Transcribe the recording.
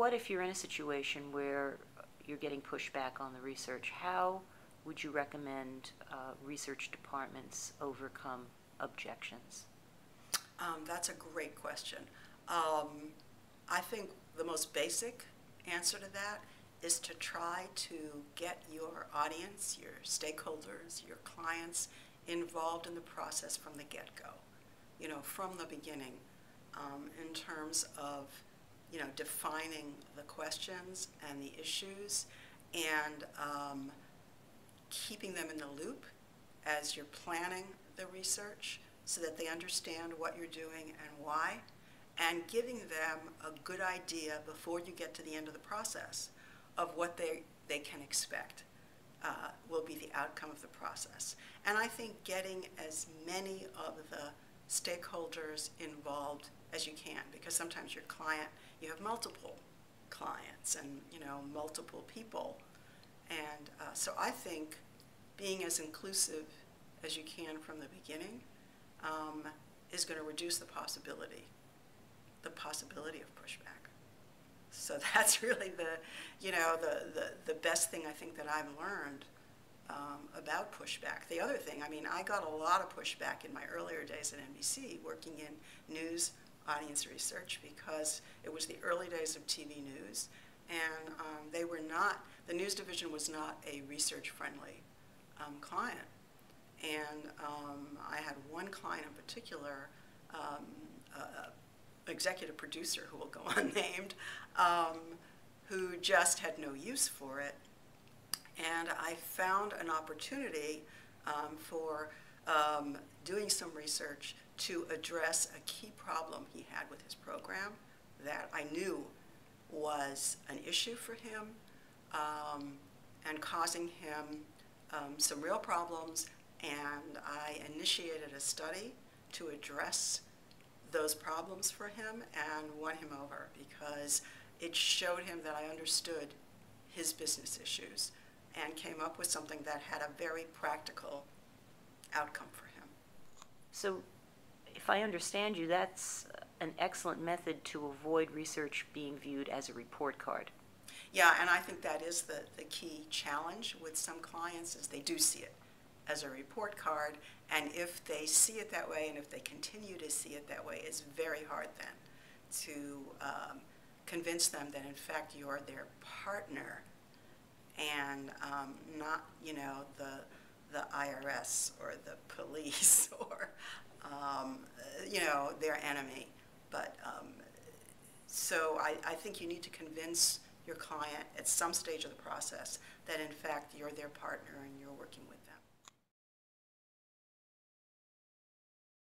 what if you're in a situation where you're getting pushback on the research? How would you recommend research departments overcome objections? That's a great question. I think the most basic answer to that is to try to get your audience, your stakeholders, your clients involved in the process from the get-go, from the beginning, in terms of, defining the questions and the issues and keeping them in the loop as you're planning the research so that they understand what you're doing and why, and giving them a good idea before you get to the end of the process of what they can expect will be the outcome of the process. And I think getting as many of the stakeholders involved as you can, because sometimes your client, you have multiple clients and multiple people. And so I think being as inclusive as you can from the beginning is going to reduce the possibility of pushback. So that's really the best thing I think that I've learned about pushback. The other thing, I got a lot of pushback in my earlier days at NBC working in news audience research because it was the early days of TV news, and the news division was not a research-friendly client. And I had one client in particular, executive producer who will go unnamed, who just had no use for it. And I found an opportunity for doing some research to address a key problem he had with his program that I knew was an issue for him and causing him some real problems. And I initiated a study to address those problems for him and won him over because it showed him that I understood his business issues and came up with something that had a very practical outcome for him. So if I understand you, that's an excellent method to avoid research being viewed as a report card. Yeah, and I think that is the key challenge with some clients is they do see it as a report card, and if they see it that way and if they continue to see it that way, it's very hard then to convince them that in fact you're their partner and not the IRS or the police or their enemy. But so I think you need to convince your client at some stage of the process that in fact you're their partner and you're working with them.